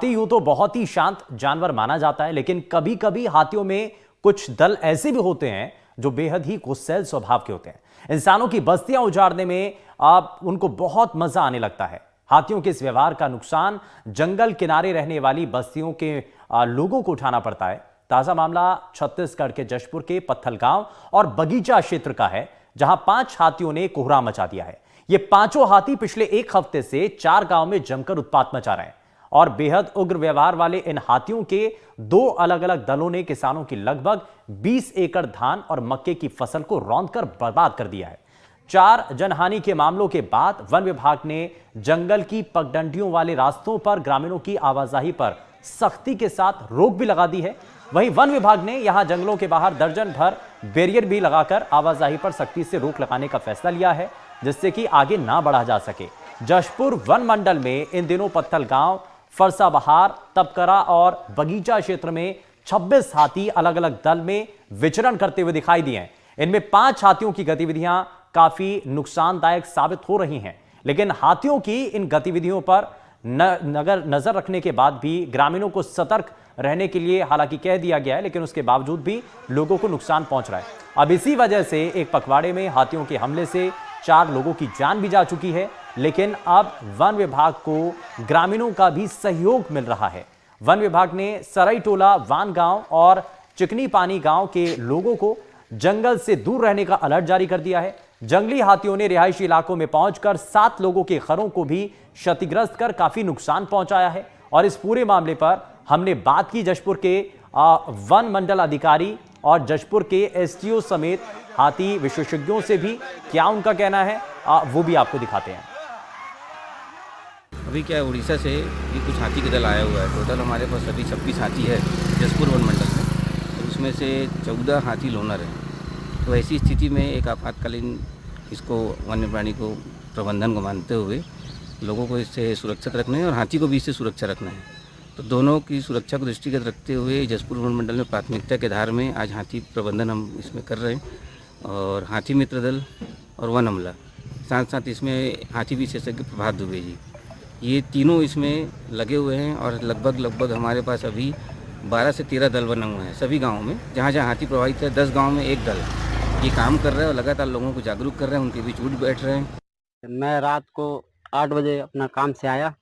हाथी यूं तो बहुत ही शांत जानवर माना जाता है, लेकिन कभी कभी हाथियों में कुछ दल ऐसे भी होते हैं जो बेहद ही गुस्सैल स्वभाव के होते हैं। इंसानों की बस्तियां उजाड़ने में आप उनको बहुत मजा आने लगता है। हाथियों के इस व्यवहार का नुकसान जंगल किनारे रहने वाली बस्तियों के लोगों को उठाना पड़ता है। ताजा मामला छत्तीसगढ़ के जशपुर के पत्थलगांव और बगीचा क्षेत्र का है, जहां 5 हाथियों ने कोहराम मचा दिया है। ये पांचों हाथी पिछले एक हफ्ते से 4 गांव में जमकर उत्पात मचा रहे हैं और बेहद उग्र व्यवहार वाले इन हाथियों के 2 अलग अलग दलों ने किसानों की लगभग 20 एकड़ धान और मक्के की फसल को रौंदकर बर्बाद कर दिया है। 4 जनहानि के मामलों के बाद वन विभाग ने जंगल की पगडंडियों वाले रास्तों पर ग्रामीणों की आवाजाही पर सख्ती के साथ रोक भी लगा दी है। वहीं वन विभाग ने यहां जंगलों के बाहर दर्जन भर बैरियर भी लगाकर आवाजाही पर सख्ती से रोक लगाने का फैसला लिया है, जिससे कि आगे ना बढ़ा जा सके। जशपुर वन मंडल में इन दिनों पत्थलगांव, फरसाबहार, तपकरा और बगीचा क्षेत्र में 26 हाथी अलग अलग दल में विचरण करते हुए दिखाई दिए हैं। इनमें 5 हाथियों की गतिविधियां काफी नुकसानदायक साबित हो रही हैं, लेकिन हाथियों की इन गतिविधियों पर नजर रखने के बाद भी ग्रामीणों को सतर्क रहने के लिए हालांकि कह दिया गया है, लेकिन उसके बावजूद भी लोगों को नुकसान पहुंच रहा है। अब इसी वजह से एक पखवाड़े में हाथियों के हमले से 4 लोगों की जान भी जा चुकी है, लेकिन अब वन विभाग को ग्रामीणों का भी सहयोग मिल रहा है। वन विभाग ने सरईटोला वान गांव और चिकनी पानी गांव के लोगों को जंगल से दूर रहने का अलर्ट जारी कर दिया है। जंगली हाथियों ने रिहायशी इलाकों में पहुंचकर 7 लोगों के घरों को भी क्षतिग्रस्त कर काफी नुकसान पहुंचाया है। और इस पूरे मामले पर हमने बात की जशपुर के वन मंडल अधिकारी और जशपुर के एसटीओ समेत हाथी विशेषज्ञों से भी। क्या उनका कहना है वो भी आपको दिखाते हैं। अभी क्या है, उड़ीसा से ये कुछ हाथी का दल आया हुआ है। टोटल हमारे पास अभी 26 हाथी है जशपुर वन मंडल में, तो उसमें से 14 हाथी लोनर हैं। तो ऐसी स्थिति में एक आपातकालीन इसको वन्य प्राणी को प्रबंधन को मानते हुए लोगों को इससे सुरक्षित रखना है और हाथी को भी इससे सुरक्षा रखना है। तो दोनों की सुरक्षा को दृष्टिगत रखते हुए जशपुर वन मंडल में प्राथमिकता के आधार में आज हाथी प्रबंधन हम इसमें कर रहे हैं। और हाथी मित्र दल और वन अमला, साथ साथ इसमें हाथी विशेषज्ञ प्रभात दुबे जी, ये तीनों इसमें लगे हुए हैं। और लगभग हमारे पास अभी 12 से 13 दल बने हुए हैं सभी गाँवों में। जहाँ जहाँ हाथी प्रभावित है 10 गाँव में एक दल ये काम कर रहे हैं और लगातार लोगों को जागरूक कर रहे हैं, उनके बीच उठ बैठ रहे हैं। मैं रात को 8 बजे अपना काम से आया,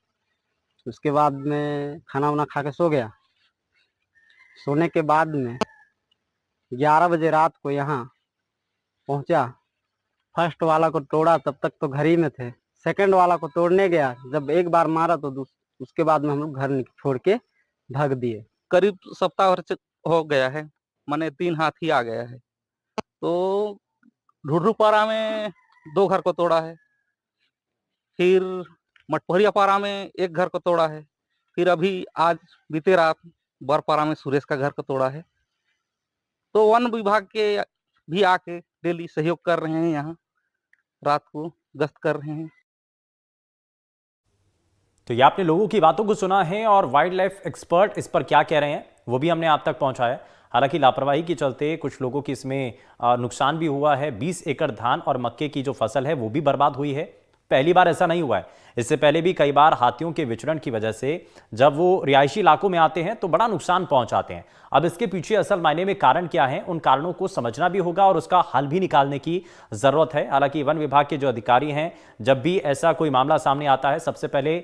उसके बाद मैं खाना वाना खा के सो गया। सोने के बाद में 11 बजे रात को यहाँ पहुँचा। फर्स्ट वाला को तोड़ा, तब तक तो घर ही में थे। सेकंड वाला को तोड़ने गया, जब एक बार मारा तो उसके बाद में हम लोग घर छोड़ के भाग दिए। करीब सप्ताह भर हो गया है, माने 3 हाथी आ गया है। तो ढुढरुपारा में 2 घर को तोड़ा है, फिर मटपहरिया पारा में एक घर को तोड़ा है, फिर अभी आज बीते रात बरपारा में सुरेश का घर को तोड़ा है। तो वन विभाग के भी आके डेली सहयोग कर रहे हैं, यहाँ रात को गश्त कर रहे हैं। तो ये आपने लोगों की बातों को सुना है और वाइल्ड लाइफ एक्सपर्ट इस पर क्या कह रहे हैं वो भी हमने आप तक पहुंचाया। हालांकि लापरवाही के चलते कुछ लोगों की इसमें नुकसान भी हुआ है। 20 एकड़ धान और मक्के की जो फसल है वो भी बर्बाद हुई है। पहली बार ऐसा नहीं हुआ है, इससे पहले भी कई बार हाथियों के विचरण की वजह से जब वो रिहायशी इलाकों में आते हैं तो बड़ा नुकसान पहुंचाते हैं। अब इसके पीछे असल मायने में कारण क्या है, उन कारणों को समझना भी होगा और उसका हल भी निकालने की जरूरत है। हालांकि वन विभाग के जो अधिकारी हैं, जब भी ऐसा कोई मामला सामने आता है सबसे पहले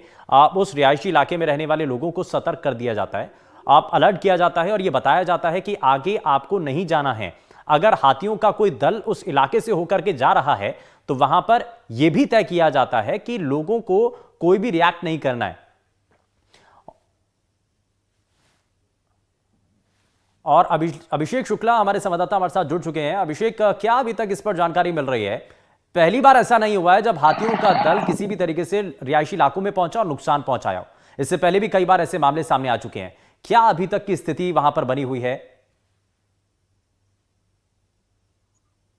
उस रिहायशी इलाके में रहने वाले लोगों को सतर्क कर दिया जाता है, आप अलर्ट किया जाता है और यह बताया जाता है कि आगे आपको नहीं जाना है। अगर हाथियों का कोई दल उस इलाके से होकर के जा रहा है तो वहां पर यह भी तय किया जाता है कि लोगों को कोई भी रिएक्ट नहीं करना है। और अभिषेक शुक्ला हमारे संवाददाता हमारे साथ जुड़ चुके हैं। अभिषेक, क्या अभी तक इस पर जानकारी मिल रही है? पहली बार ऐसा नहीं हुआ है जब हाथियों का दल किसी भी तरीके से रिहायशी इलाकों में पहुंचा और नुकसान पहुंचाया। इससे पहले भी कई बार ऐसे मामले सामने आ चुके हैं। क्या अभी तक की स्थिति वहां पर बनी हुई है?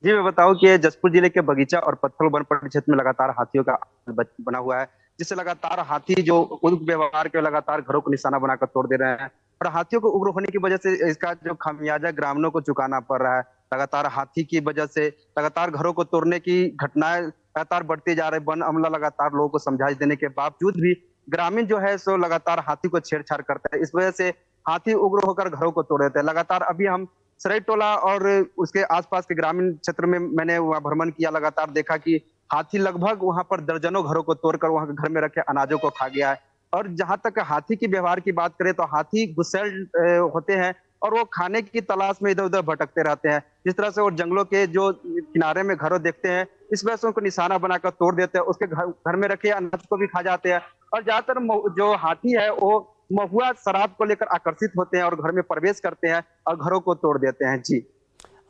जी मैं बताऊं कि जशपुर जिले के बगीचा और पत्थल वन परिक्षेत्र में लगातार हाथियों का बना हुआ है, जिससे लगातार हाथी जो उग्र व्यवहार के लगातार घरों को निशाना बनाकर तोड़ दे रहे हैं। और हाथियों को उग्र होने की वजह से इसका जो खामियाजा ग्रामीणों को चुकाना पड़ रहा है। लगातार हाथी की वजह से लगातार घरों को तोड़ने की घटनाएं लगातार बढ़ती जा रही। वन अमला लगातार लोगों को समझाइश देने के बावजूद भी ग्रामीण जो है सो लगातार हाथी को छेड़छाड़ करते हैं। इस वजह से हाथी उग्र होकर घरों को तोड़ देते हैं। लगातार अभी हम सराय टोला और उसके आसपास के ग्रामीण क्षेत्र में मैंने वहां भ्रमण किया, लगातार देखा कि हाथी लगभग वहां पर दर्जनों घरों को तोड़कर वहां घर में रखे अनाजों को खा गया है। और जहां तक हाथी की व्यवहार की बात करें तो हाथी गुस्सैल होते हैं और वो खाने की तलाश में इधर उधर भटकते रहते हैं। जिस तरह से वो जंगलों के जो किनारे में घरों देखते हैं, इस वजह से उनको निशाना बनाकर तोड़ देते हैं, उसके घर में रखे अनाज को भी खा जाते हैं। और ज्यादातर जो हाथी है वो महुआ शराब को लेकर आकर्षित होते हैं और घर में प्रवेश करते हैं और घरों को तोड़ देते हैं। जी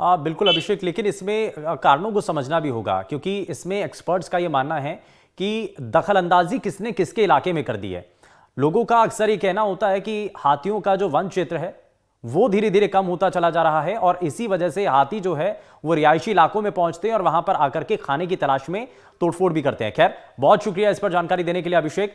बिल्कुल अभिषेक, लेकिन इसमें कारणों को समझना भी होगा, क्योंकि इसमें एक्सपर्ट्स का यह मानना है कि दखल अंदाजी किसने किसके इलाके में कर दी है। लोगों का अक्सर ये कहना होता है कि हाथियों का जो वन क्षेत्र है वो धीरे धीरे कम होता चला जा रहा है और इसी वजह से हाथी जो है वो रिहायशी इलाकों में पहुंचते हैं और वहां पर आकर के खाने की तलाश में तोड़फोड़ भी करते हैं। खैर, बहुत शुक्रिया इस पर जानकारी देने के लिए अभिषेक।